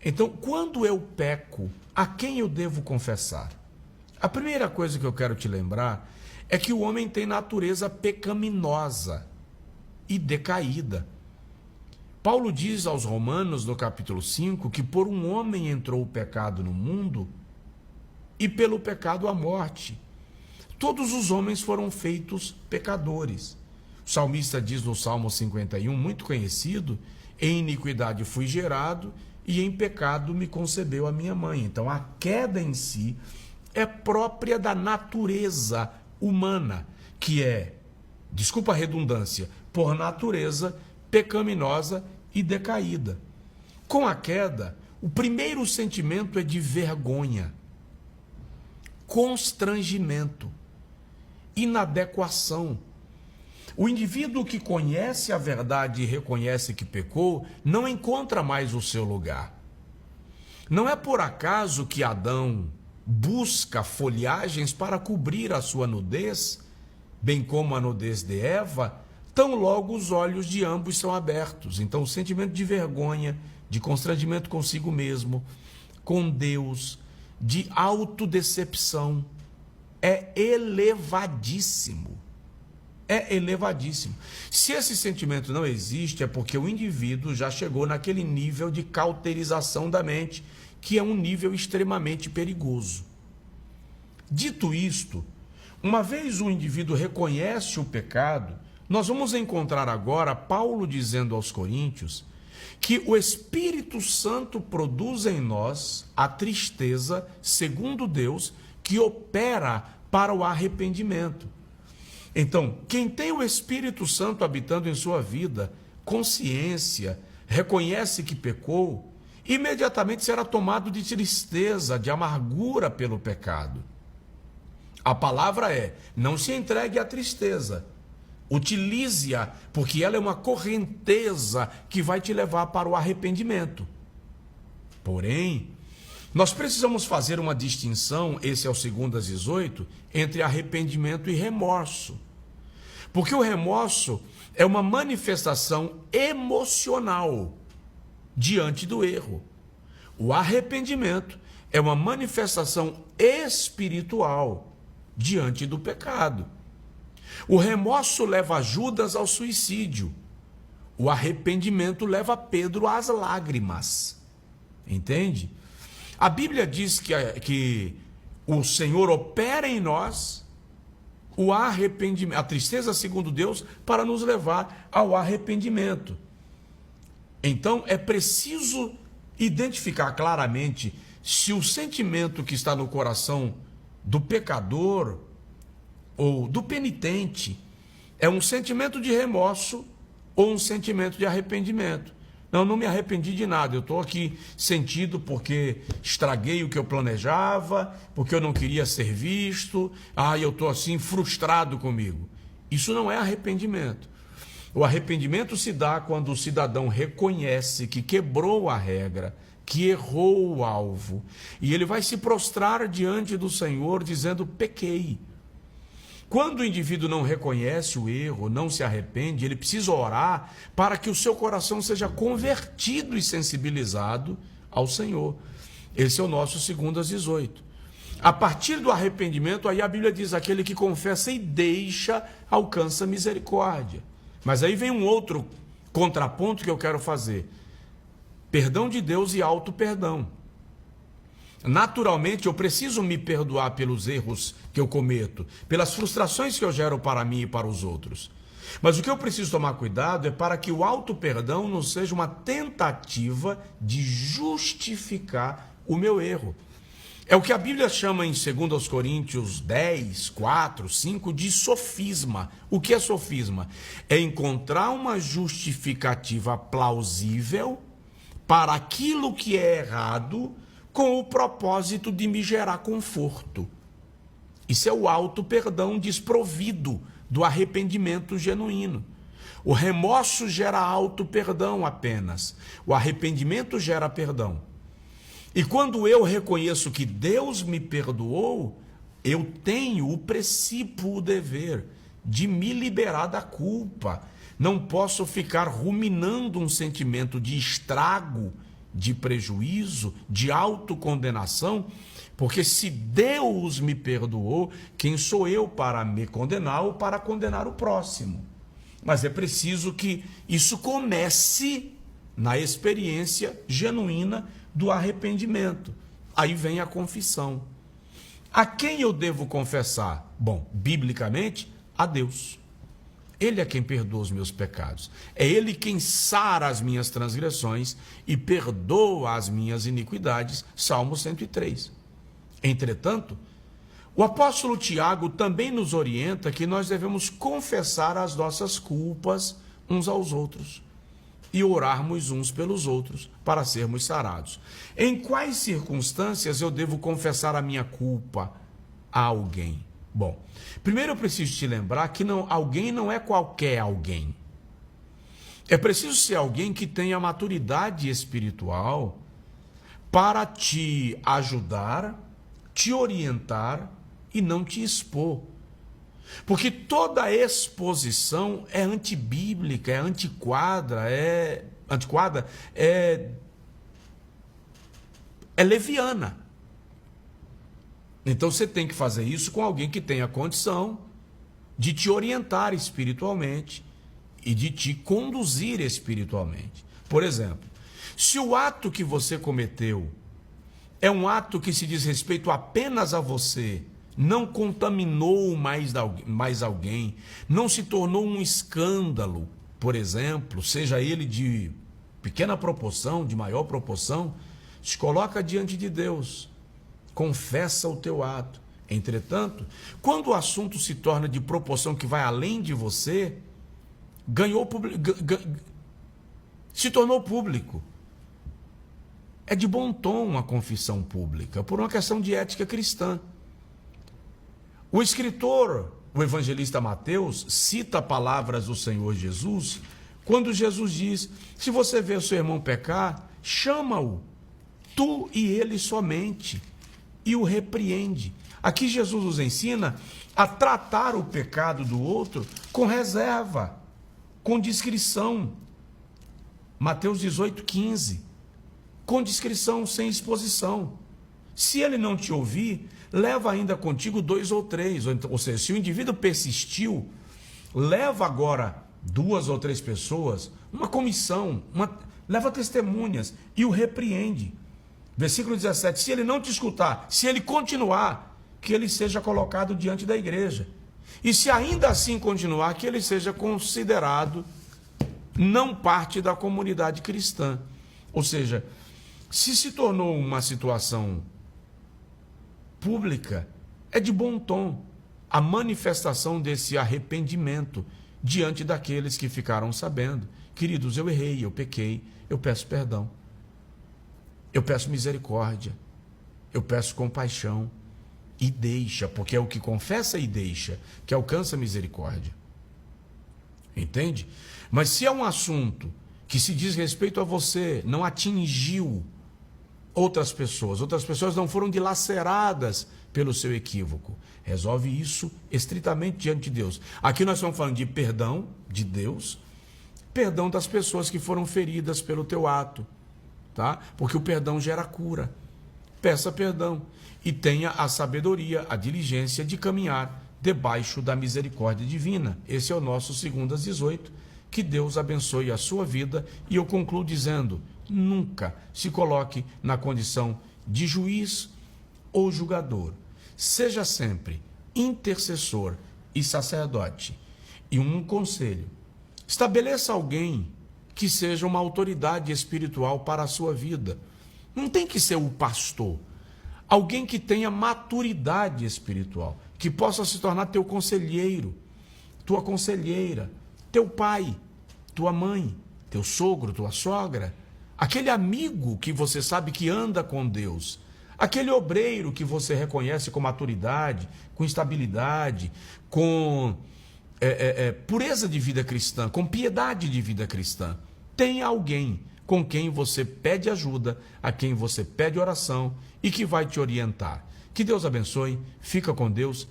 Então, quando eu peco, a quem eu devo confessar? A primeira coisa que eu quero te lembrar é que o homem tem natureza pecaminosa e decaída. Paulo diz aos Romanos, no capítulo 5, que por um homem entrou o pecado no mundo e pelo pecado a morte. Todos os homens foram feitos pecadores. O salmista diz no Salmo 51, muito conhecido, em iniquidade fui gerado e em pecado me concebeu a minha mãe. Então a queda em si é própria da natureza humana, que é, desculpa a redundância, por natureza pecaminosa e decaída. Com a queda, o primeiro sentimento é de vergonha, constrangimento, inadequação. O indivíduo que conhece a verdade e reconhece que pecou, não encontra mais o seu lugar. Não é por acaso que Adão busca folhagens para cobrir a sua nudez, bem como a nudez de Eva, tão logo os olhos de ambos são abertos. Então o sentimento de vergonha, de constrangimento consigo mesmo, com Deus, de autodecepção, é elevadíssimo. É elevadíssimo. Se esse sentimento não existe, é porque o indivíduo já chegou naquele nível de cauterização da mente, que é um nível extremamente perigoso. Dito isto, uma vez o indivíduo reconhece o pecado, nós vamos encontrar agora Paulo dizendo aos Coríntios que o Espírito Santo produz em nós a tristeza, segundo Deus, que opera para o arrependimento. Então, quem tem o Espírito Santo habitando em sua vida, consciência, reconhece que pecou, imediatamente será tomado de tristeza, de amargura pelo pecado. A palavra é, não se entregue à tristeza, utilize-a, porque ela é uma correnteza que vai te levar para o arrependimento. Porém, nós precisamos fazer uma distinção, esse é o 2:18, entre arrependimento e remorso. Porque o remorso é uma manifestação emocional diante do erro. O arrependimento é uma manifestação espiritual diante do pecado. O remorso leva Judas ao suicídio. O arrependimento leva Pedro às lágrimas. Entende? A Bíblia diz que o Senhor opera em nós o arrependimento, a tristeza segundo Deus, para nos levar ao arrependimento. Então é preciso identificar claramente se o sentimento que está no coração do pecador ou do penitente é um sentimento de remorso ou um sentimento de arrependimento. Não me arrependi de nada, eu estou aqui sentido porque estraguei o que eu planejava, porque eu não queria ser visto, eu estou assim frustrado comigo. Isso não é arrependimento. O arrependimento se dá quando o cidadão reconhece que quebrou a regra, que errou o alvo, e ele vai se prostrar diante do Senhor dizendo, pequei. Quando o indivíduo não reconhece o erro, não se arrepende, ele precisa orar para que o seu coração seja convertido e sensibilizado ao Senhor. Esse é o nosso 2:18. A partir do arrependimento, aí a Bíblia diz, aquele que confessa e deixa, alcança misericórdia. Mas aí vem um outro contraponto que eu quero fazer. Perdão de Deus e auto-perdão. Naturalmente, eu preciso me perdoar pelos erros que eu cometo, pelas frustrações que eu gero para mim e para os outros. Mas o que eu preciso tomar cuidado é para que o auto-perdão não seja uma tentativa de justificar o meu erro. É o que a Bíblia chama em 2 Coríntios 10, 4, 5 de sofisma. O que é sofisma? É encontrar uma justificativa plausível para aquilo que é errado, com o propósito de me gerar conforto. Isso é o auto-perdão desprovido do arrependimento genuíno. O remorso gera auto-perdão apenas. O arrependimento gera perdão. E quando eu reconheço que Deus me perdoou, eu tenho o princípio, o dever de me liberar da culpa. Não posso ficar ruminando um sentimento de estrago de prejuízo, de autocondenação, porque se Deus me perdoou, quem sou eu para me condenar ou para condenar o próximo? Mas é preciso que isso comece na experiência genuína do arrependimento. Aí vem a confissão. A quem eu devo confessar? Bom, biblicamente, a Deus. Ele é quem perdoa os meus pecados. É Ele quem sara as minhas transgressões e perdoa as minhas iniquidades. Salmo 103. Entretanto, o apóstolo Tiago também nos orienta que nós devemos confessar as nossas culpas uns aos outros e orarmos uns pelos outros para sermos sarados. Em quais circunstâncias eu devo confessar a minha culpa a alguém? Bom, primeiro eu preciso te lembrar que alguém não é qualquer alguém. É preciso ser alguém que tenha maturidade espiritual para te ajudar, te orientar e não te expor. Porque toda exposição é antibíblica, é antiquada, é leviana. Então você tem que fazer isso com alguém que tenha condição de te orientar espiritualmente e de te conduzir espiritualmente. Por exemplo, se o ato que você cometeu é um ato que se diz respeito apenas a você, não contaminou mais alguém, não se tornou um escândalo, por exemplo, seja ele de pequena proporção, de maior proporção, se coloca diante de Deus, confessa o teu ato. Entretanto, quando o assunto se torna de proporção que vai além de você, se tornou público. É de bom tom uma confissão pública, por uma questão de ética cristã. O escritor, o evangelista Mateus, cita palavras do Senhor Jesus, quando Jesus diz: se você vê o seu irmão pecar, chama-o, tu e ele somente, e o repreende. Aqui Jesus nos ensina a tratar o pecado do outro com reserva, com discrição. Mateus 18:15. Com discrição, sem exposição. Se ele não te ouvir, leva ainda contigo 2 ou 3. Ou seja, se o indivíduo persistiu, leva agora 2 ou 3 pessoas, uma comissão, leva testemunhas e o repreende. Versículo 17, se ele não te escutar, se ele continuar, que ele seja colocado diante da igreja. E se ainda assim continuar, que ele seja considerado não parte da comunidade cristã. Ou seja, se tornou uma situação pública, é de bom tom a manifestação desse arrependimento diante daqueles que ficaram sabendo. Queridos, eu errei, eu pequei, eu peço perdão, eu peço misericórdia, eu peço compaixão e deixa, porque é o que confessa e deixa que alcança misericórdia. Entende? Mas se é um assunto que se diz respeito a você, não atingiu outras pessoas não foram dilaceradas pelo seu equívoco, resolve isso estritamente diante de Deus. Aqui nós estamos falando de perdão de Deus, perdão das pessoas que foram feridas pelo teu ato, tá? Porque o perdão gera cura. Peça perdão e tenha a sabedoria, a diligência de caminhar debaixo da misericórdia divina. Esse é o nosso 2:18. Que Deus abençoe a sua vida. E eu concluo dizendo: nunca se coloque na condição de juiz ou julgador. Seja sempre intercessor e sacerdote. E um conselho: estabeleça alguém que seja uma autoridade espiritual para a sua vida. Não tem que ser o pastor. Alguém que tenha maturidade espiritual, que possa se tornar teu conselheiro, tua conselheira, teu pai, tua mãe, teu sogro, tua sogra, aquele amigo que você sabe que anda com Deus, aquele obreiro que você reconhece com maturidade, com estabilidade, com pureza de vida cristã, com piedade de vida cristã. Tem alguém com quem você pede ajuda, a quem você pede oração e que vai te orientar. Que Deus abençoe, fica com Deus.